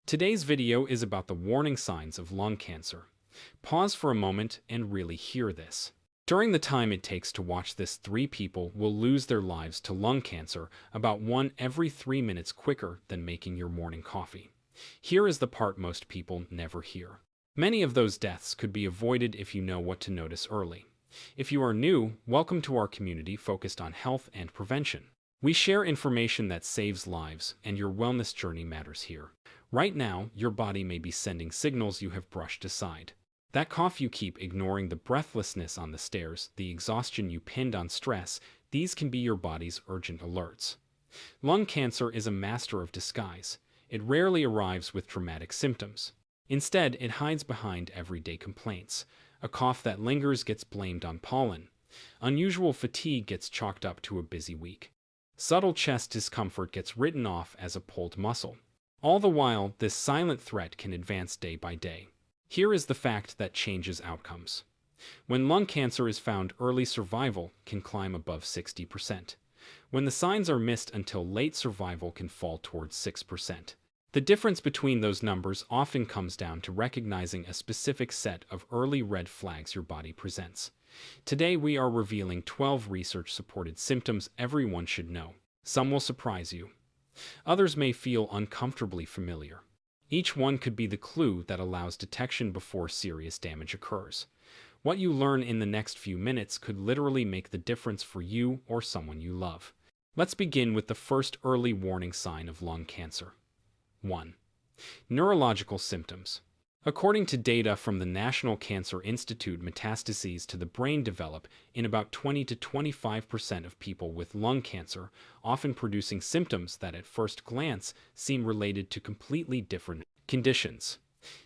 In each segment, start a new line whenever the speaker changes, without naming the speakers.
Today's video is about the warning signs of lung cancer. Pause for a moment and really hear this. During the time it takes to watch this, 3 people will lose their lives to lung cancer, about 1 every 3 minutes quicker than making your morning coffee. Here is the part most people never hear. Many of those deaths could be avoided if you know what to notice early. If you are new, welcome to our community focused on health and prevention. We share information that saves lives, and your wellness journey matters here. Right now, your body may be sending signals you have brushed aside. That cough you keep ignoring, the breathlessness on the stairs, the exhaustion you pinned on stress, these can be your body's urgent alerts. Lung cancer is a master of disguise. It rarely arrives with dramatic symptoms. Instead, it hides behind everyday complaints. A cough that lingers gets blamed on pollen. Unusual fatigue gets chalked up to a busy week. Subtle chest discomfort gets written off as a pulled muscle. All the while, this silent threat can advance day by day. Here is the fact that changes outcomes. When lung cancer is found early, survival can climb above 60%. When the signs are missed until late, survival can fall towards 6%. The difference between those numbers often comes down to recognizing a specific set of early red flags your body presents. Today we are revealing 12 research-supported symptoms everyone should know. Some will surprise you. Others may feel uncomfortably familiar. Each one could be the clue that allows detection before serious damage occurs. What you learn in the next few minutes could literally make the difference for you or someone you love. Let's begin with the first early warning sign of lung cancer. 1. Neurological symptoms. According to data from the National Cancer Institute, metastases to the brain develop in about 20 to 25% of people with lung cancer, often producing symptoms that at first glance seem related to completely different conditions.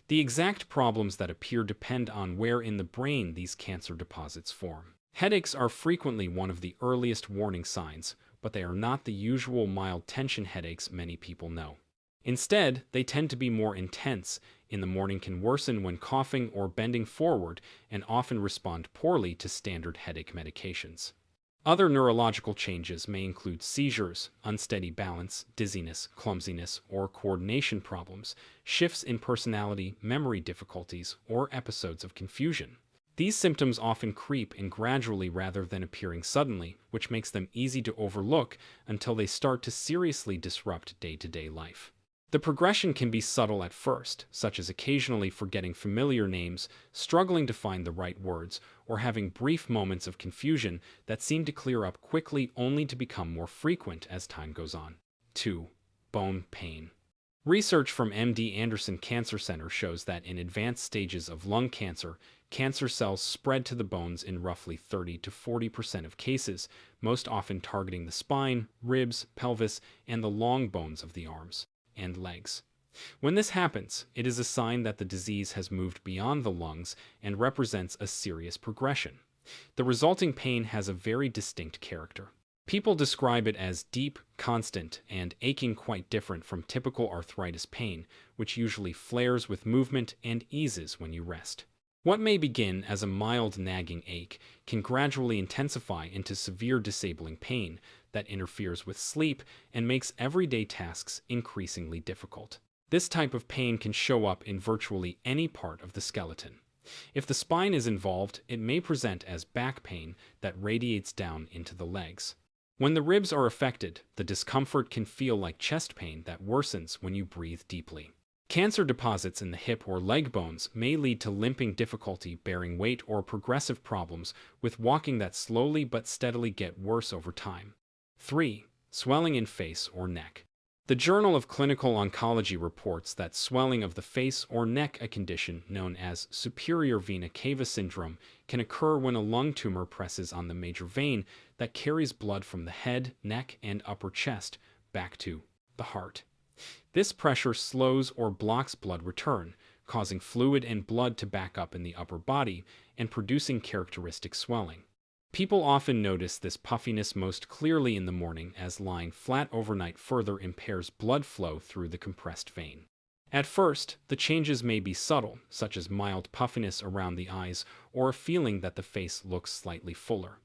The exact problems that appear depend on where in the brain these cancer deposits form. Headaches are frequently one of the earliest warning signs, but they are not the usual mild tension headaches many people know. Instead, they tend to be more intense. In the morning, can worsen when coughing or bending forward, and often respond poorly to standard headache medications. Other neurological changes may include seizures, unsteady balance, dizziness, clumsiness, or coordination problems, shifts in personality, memory difficulties, or episodes of confusion. These symptoms often creep in gradually rather than appearing suddenly, which makes them easy to overlook until they start to seriously disrupt day-to-day life. The progression can be subtle at first, such as occasionally forgetting familiar names, struggling to find the right words, or having brief moments of confusion that seem to clear up quickly only to become more frequent as time goes on. 2. Bone pain. Research from MD Anderson Cancer Center shows that in advanced stages of lung cancer, cancer cells spread to the bones in roughly 30 to 40% of cases, most often targeting the spine, ribs, pelvis, and the long bones of the arms and legs. When this happens, it is a sign that the disease has moved beyond the lungs and represents a serious progression. The resulting pain has a very distinct character. People describe it as deep, constant, and aching, quite different from typical arthritis pain, which usually flares with movement and eases when you rest. What may begin as a mild nagging ache can gradually intensify into severe disabling pain that interferes with sleep and makes everyday tasks increasingly difficult. This type of pain can show up in virtually any part of the skeleton. If the spine is involved, it may present as back pain that radiates down into the legs. When the ribs are affected, the discomfort can feel like chest pain that worsens when you breathe deeply. Cancer deposits in the hip or leg bones may lead to limping, difficulty bearing weight, or progressive problems with walking that slowly but steadily get worse over time. 3. Swelling in face or neck. The Journal of Clinical Oncology reports that swelling of the face or neck, a condition known as superior vena cava syndrome, can occur when a lung tumor presses on the major vein that carries blood from the head, neck, and upper chest back to the heart. This pressure slows or blocks blood return, causing fluid and blood to back up in the upper body and producing characteristic swelling. People often notice this puffiness most clearly in the morning, as lying flat overnight further impairs blood flow through the compressed vein. At first, the changes may be subtle, such as mild puffiness around the eyes or a feeling that the face looks slightly fuller.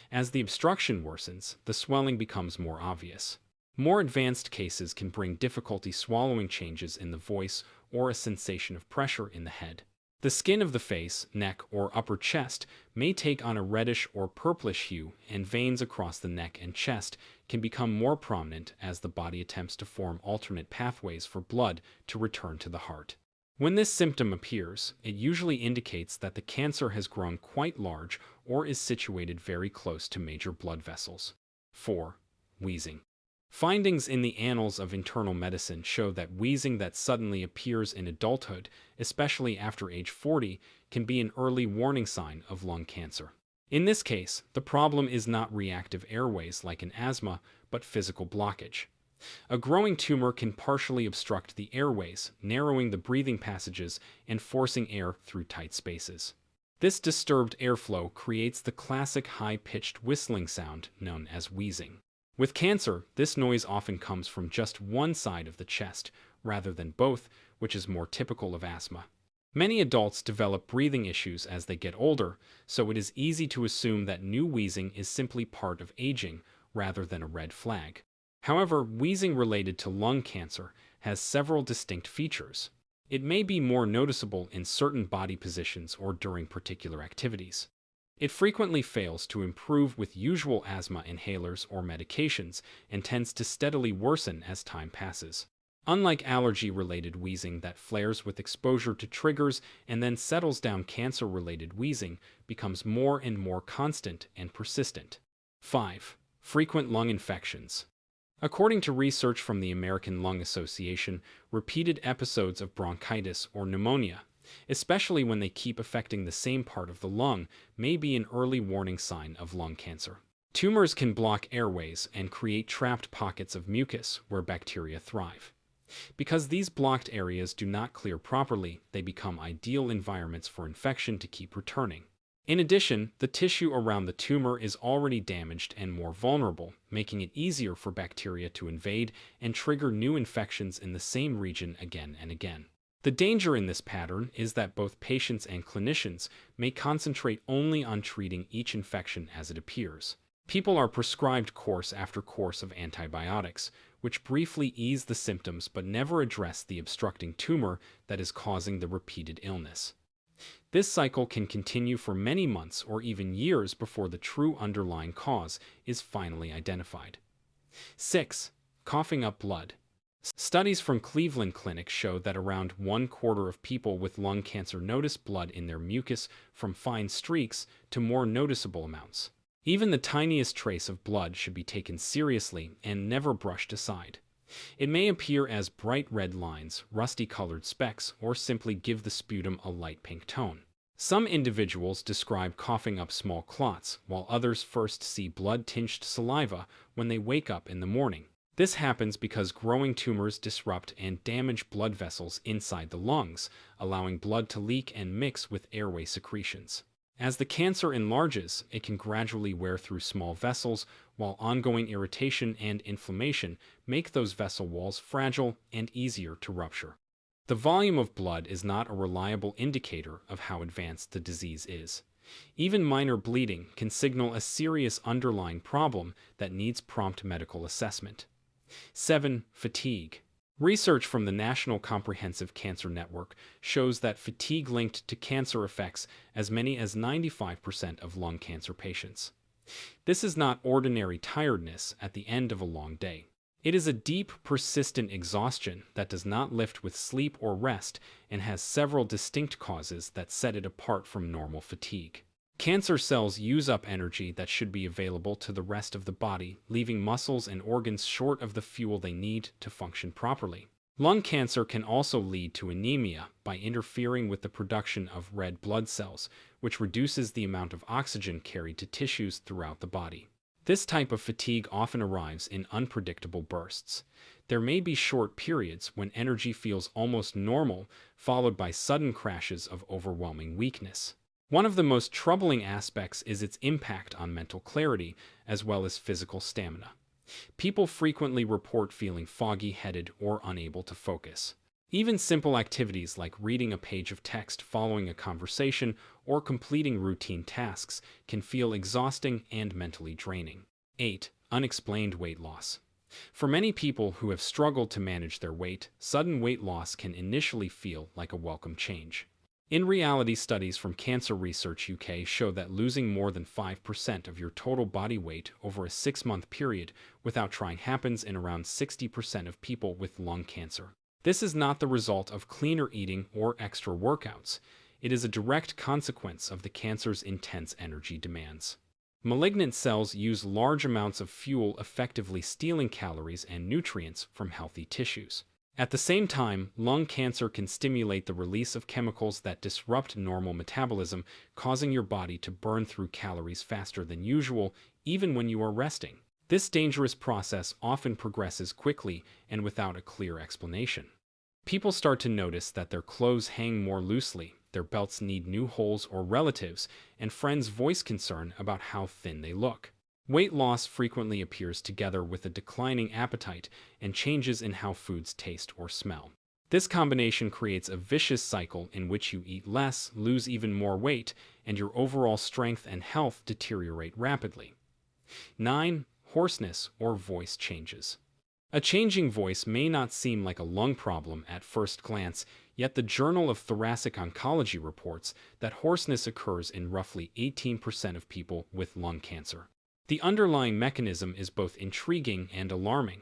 As the obstruction worsens, the swelling becomes more obvious. More advanced cases can bring difficulty swallowing, changes in the voice, or a sensation of pressure in the head. The skin of the face, neck, or upper chest may take on a reddish or purplish hue, and veins across the neck and chest can become more prominent as the body attempts to form alternate pathways for blood to return to the heart. When this symptom appears, it usually indicates that the cancer has grown quite large or is situated very close to major blood vessels. 4. Wheezing. Findings in the Annals of Internal Medicine show that wheezing that suddenly appears in adulthood, especially after age 40, can be an early warning sign of lung cancer. In this case, the problem is not reactive airways like in asthma, but physical blockage. A growing tumor can partially obstruct the airways, narrowing the breathing passages and forcing air through tight spaces. This disturbed airflow creates the classic high-pitched whistling sound known as wheezing. With cancer, this noise often comes from just one side of the chest, rather than both, which is more typical of asthma. Many adults develop breathing issues as they get older, so it is easy to assume that new wheezing is simply part of aging, rather than a red flag. However, wheezing related to lung cancer has several distinct features. It may be more noticeable in certain body positions or during particular activities. It frequently fails to improve with usual asthma inhalers or medications and tends to steadily worsen as time passes. Unlike allergy-related wheezing that flares with exposure to triggers and then settles down, cancer-related wheezing becomes more and more constant and persistent. 5. Frequent lung infections. According to research from the American Lung Association, repeated episodes of bronchitis or pneumonia, especially when they keep affecting the same part of the lung, may be an early warning sign of lung cancer. Tumors can block airways and create trapped pockets of mucus where bacteria thrive. Because these blocked areas do not clear properly, they become ideal environments for infection to keep returning. In addition, the tissue around the tumor is already damaged and more vulnerable, making it easier for bacteria to invade and trigger new infections in the same region again and again. The danger in this pattern is that both patients and clinicians may concentrate only on treating each infection as it appears. People are prescribed course after course of antibiotics, which briefly ease the symptoms but never address the obstructing tumor that is causing the repeated illness. This cycle can continue for many months or even years before the true underlying cause is finally identified. 6. Coughing up blood. Studies from Cleveland Clinic show that around 1/4 of people with lung cancer notice blood in their mucus, from fine streaks to more noticeable amounts. Even the tiniest trace of blood should be taken seriously and never brushed aside. It may appear as bright red lines, rusty-colored specks, or simply give the sputum a light pink tone. Some individuals describe coughing up small clots, while others first see blood-tinged saliva when they wake up in the morning. This happens because growing tumors disrupt and damage blood vessels inside the lungs, allowing blood to leak and mix with airway secretions. As the cancer enlarges, it can gradually wear through small vessels, while ongoing irritation and inflammation make those vessel walls fragile and easier to rupture. The volume of blood is not a reliable indicator of how advanced the disease is. Even minor bleeding can signal a serious underlying problem that needs prompt medical assessment. 7. Fatigue. Research from the National Comprehensive Cancer Network shows that fatigue linked to cancer affects as many as 95% of lung cancer patients. This is not ordinary tiredness at the end of a long day. It is a deep, persistent exhaustion that does not lift with sleep or rest and has several distinct causes that set it apart from normal fatigue. Cancer cells use up energy that should be available to the rest of the body, leaving muscles and organs short of the fuel they need to function properly. Lung cancer can also lead to anemia by interfering with the production of red blood cells, which reduces the amount of oxygen carried to tissues throughout the body. This type of fatigue often arrives in unpredictable bursts. There may be short periods when energy feels almost normal, followed by sudden crashes of overwhelming weakness. One of the most troubling aspects is its impact on mental clarity as well as physical stamina. People frequently report feeling foggy-headed or unable to focus. Even simple activities like reading a page of text following a conversation or completing routine tasks can feel exhausting and mentally draining. 8. Unexplained weight loss. For many people who have struggled to manage their weight, sudden weight loss can initially feel like a welcome change. In reality, studies from Cancer Research UK show that losing more than 5% of your total body weight over a 6-month period without trying happens in around 60% of people with lung cancer. This is not the result of cleaner eating or extra workouts. It is a direct consequence of the cancer's intense energy demands. Malignant cells use large amounts of fuel, effectively stealing calories and nutrients from healthy tissues. At the same time, lung cancer can stimulate the release of chemicals that disrupt normal metabolism, causing your body to burn through calories faster than usual, even when you are resting. This dangerous process often progresses quickly and without a clear explanation. People start to notice that their clothes hang more loosely, their belts need new holes, or relatives and friends voice concern about how thin they look. Weight loss frequently appears together with a declining appetite and changes in how foods taste or smell. This combination creates a vicious cycle in which you eat less, lose even more weight, and your overall strength and health deteriorate rapidly. 9. Hoarseness or voice changes. A changing voice may not seem like a lung problem at first glance, yet the Journal of Thoracic Oncology reports that hoarseness occurs in roughly 18% of people with lung cancer. The underlying mechanism is both intriguing and alarming.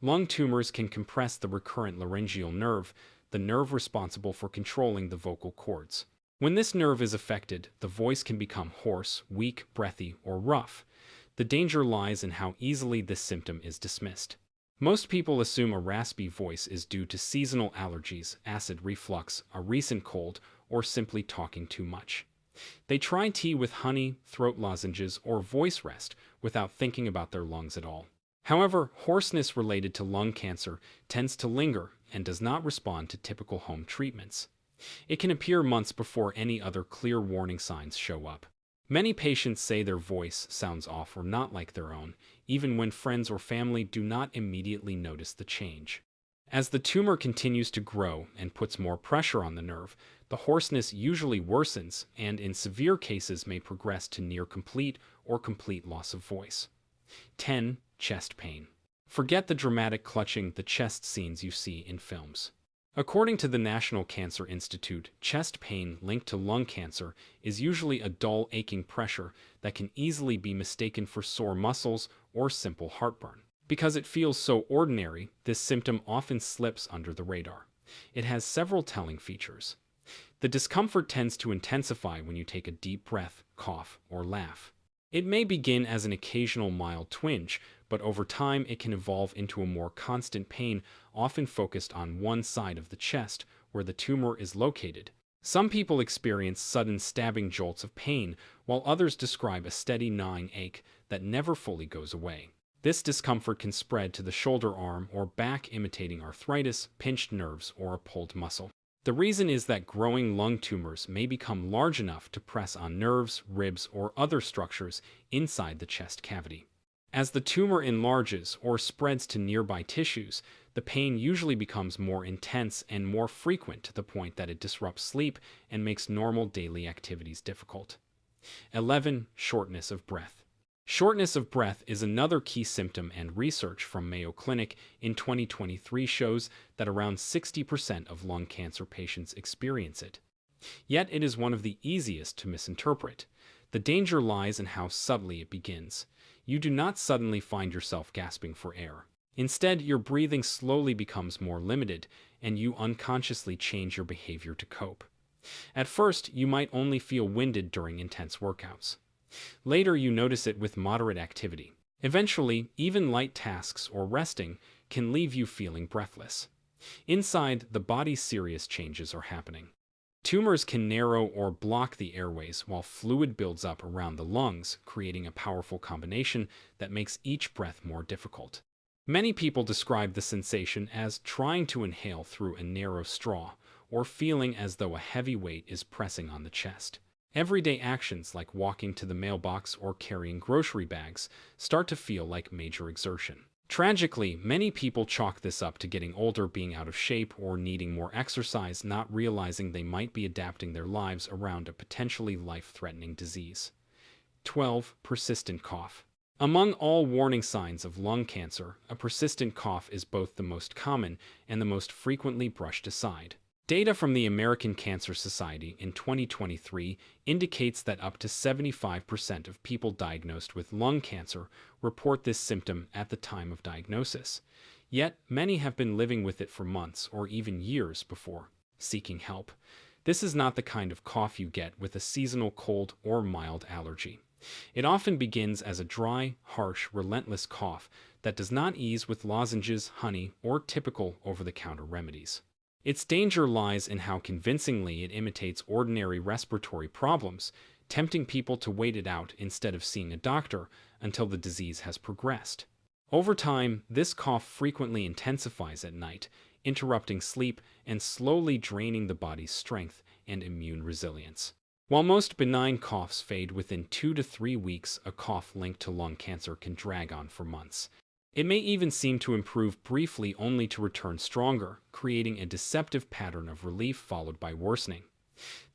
Lung tumors can compress the recurrent laryngeal nerve, the nerve responsible for controlling the vocal cords. When this nerve is affected, the voice can become hoarse, weak, breathy, or rough. The danger lies in how easily this symptom is dismissed. Most people assume a raspy voice is due to seasonal allergies, acid reflux, a recent cold, or simply talking too much. They try tea with honey, throat lozenges, or voice rest without thinking about their lungs at all. However, hoarseness related to lung cancer tends to linger and does not respond to typical home treatments. It can appear months before any other clear warning signs show up. Many patients say their voice sounds off or not like their own, even when friends or family do not immediately notice the change. As the tumor continues to grow and puts more pressure on the nerve, the hoarseness usually worsens and in severe cases may progress to near complete or complete loss of voice. 10. Chest pain. Forget the dramatic clutching the chest scenes you see in films. According to the National Cancer Institute, chest pain linked to lung cancer is usually a dull, aching pressure that can easily be mistaken for sore muscles or simple heartburn. Because it feels so ordinary, this symptom often slips under the radar. It has several telling features. The discomfort tends to intensify when you take a deep breath, cough, or laugh. It may begin as an occasional mild twinge, but over time it can evolve into a more constant pain, often focused on one side of the chest, where the tumor is located. Some people experience sudden stabbing jolts of pain, while others describe a steady gnawing ache that never fully goes away. This discomfort can spread to the shoulder, arm, or back, imitating arthritis, pinched nerves, or a pulled muscle. The reason is that growing lung tumors may become large enough to press on nerves, ribs, or other structures inside the chest cavity. As the tumor enlarges or spreads to nearby tissues, the pain usually becomes more intense and more frequent to the point that it disrupts sleep and makes normal daily activities difficult. 11. Shortness of breath. Shortness of breath is another key symptom, and research from Mayo Clinic in 2023 shows that around 60% of lung cancer patients experience it. Yet it is one of the easiest to misinterpret. The danger lies in how subtly it begins. You do not suddenly find yourself gasping for air. Instead, your breathing slowly becomes more limited, and you unconsciously change your behavior to cope. At first, you might only feel winded during intense workouts. Later, you notice it with moderate activity. Eventually, even light tasks or resting can leave you feeling breathless. Inside, the body's serious changes are happening. Tumors can narrow or block the airways while fluid builds up around the lungs, creating a powerful combination that makes each breath more difficult. Many people describe the sensation as trying to inhale through a narrow straw, or feeling as though a heavy weight is pressing on the chest. Everyday actions like walking to the mailbox or carrying grocery bags start to feel like major exertion. Tragically, many people chalk this up to getting older, being out of shape, or needing more exercise, not realizing they might be adapting their lives around a potentially life-threatening disease. 12. Persistent cough. Among all warning signs of lung cancer, a persistent cough is both the most common and the most frequently brushed aside. Data from the American Cancer Society in 2023 indicates that up to 75% of people diagnosed with lung cancer report this symptom at the time of diagnosis. Yet, many have been living with it for months or even years before seeking help. This is not the kind of cough you get with a seasonal cold or mild allergy. It often begins as a dry, harsh, relentless cough that does not ease with lozenges, honey, or typical over-the-counter remedies. Its danger lies in how convincingly it imitates ordinary respiratory problems, tempting people to wait it out instead of seeing a doctor until the disease has progressed. Over time, this cough frequently intensifies at night, interrupting sleep and slowly draining the body's strength and immune resilience. While most benign coughs fade within 2 to 3 weeks, a cough linked to lung cancer can drag on for months. It may even seem to improve briefly only to return stronger, creating a deceptive pattern of relief followed by worsening.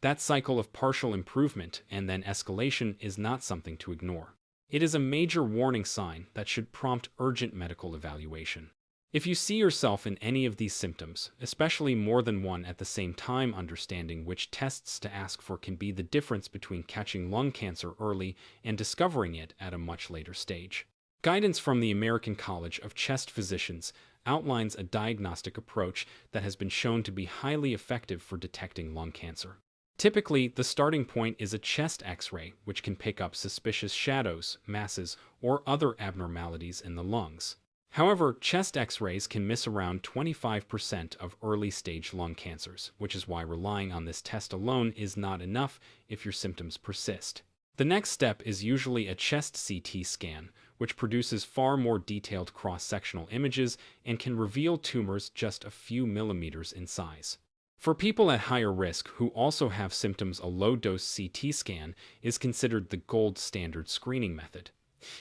That cycle of partial improvement and then escalation is not something to ignore. It is a major warning sign that should prompt urgent medical evaluation. If you see yourself in any of these symptoms, especially more than one at the same time, understanding which tests to ask for can be the difference between catching lung cancer early and discovering it at a much later stage. Guidance from the American College of Chest Physicians outlines a diagnostic approach that has been shown to be highly effective for detecting lung cancer. Typically, the starting point is a chest X-ray, which can pick up suspicious shadows, masses, or other abnormalities in the lungs. However, chest X-rays can miss around 25% of early-stage lung cancers, which is why relying on this test alone is not enough if your symptoms persist. The next step is usually a chest CT scan, which produces far more detailed cross-sectional images and can reveal tumors just a few millimeters in size. For people at higher risk who also have symptoms, a low-dose CT scan is considered the gold standard screening method.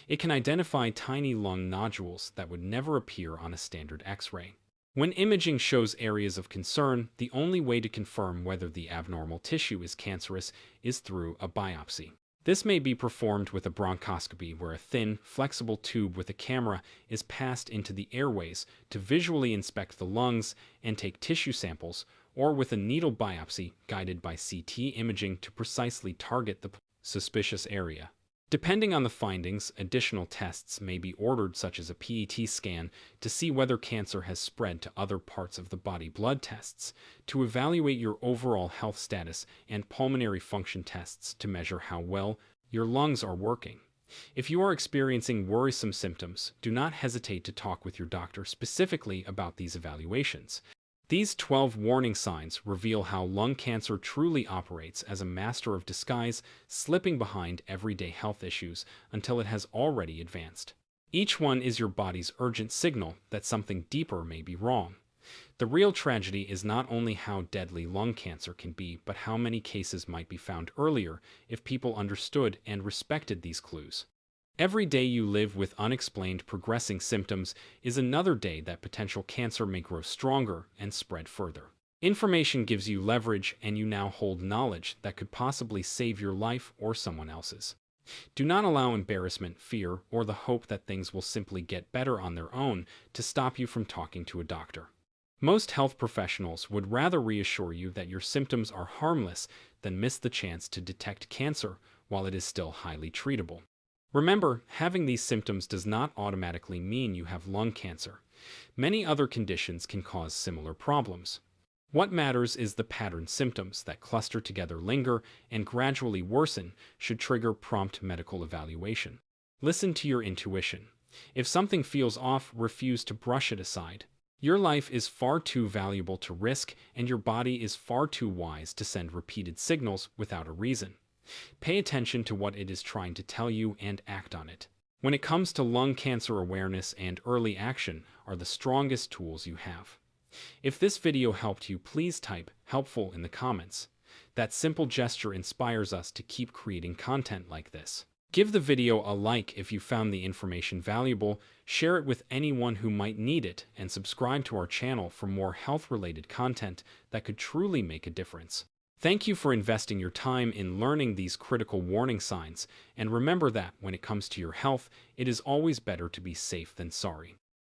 It can identify tiny lung nodules that would never appear on a standard X-ray. When imaging shows areas of concern, the only way to confirm whether the abnormal tissue is cancerous is through a biopsy. This may be performed with a bronchoscopy, where a thin, flexible tube with a camera is passed into the airways to visually inspect the lungs and take tissue samples, or with a needle biopsy guided by CT imaging to precisely target the suspicious area. Depending on the findings, additional tests may be ordered, such as a PET scan to see whether cancer has spread to other parts of the body, blood tests to evaluate your overall health status, and pulmonary function tests to measure how well your lungs are working. If you are experiencing worrisome symptoms, do not hesitate to talk with your doctor specifically about these evaluations. These 12 warning signs reveal how lung cancer truly operates as a master of disguise, slipping behind everyday health issues until it has already advanced. Each one is your body's urgent signal that something deeper may be wrong. The real tragedy is not only how deadly lung cancer can be, but how many cases might be found earlier if people understood and respected these clues. Every day you live with unexplained progressing symptoms is another day that potential cancer may grow stronger and spread further. Information gives you leverage, and you now hold knowledge that could possibly save your life or someone else's. Do not allow embarrassment, fear, or the hope that things will simply get better on their own to stop you from talking to a doctor. Most health professionals would rather reassure you that your symptoms are harmless than miss the chance to detect cancer while it is still highly treatable. Remember, having these symptoms does not automatically mean you have lung cancer. Many other conditions can cause similar problems. What matters is the pattern. Symptoms that cluster together, linger, and gradually worsen should trigger prompt medical evaluation. Listen to your intuition. If something feels off, refuse to brush it aside. Your life is far too valuable to risk, and your body is far too wise to send repeated signals without a reason. Pay attention to what it is trying to tell you and act on it. When it comes to lung cancer, awareness and early action are the strongest tools you have. If this video helped you, please type "helpful" in the comments. That simple gesture inspires us to keep creating content like this. Give the video a like if you found the information valuable, share it with anyone who might need it, and subscribe to our channel for more health-related content that could truly make a difference. Thank you for investing your time in learning these critical warning signs, and remember that when it comes to your health, it is always better to be safe than sorry.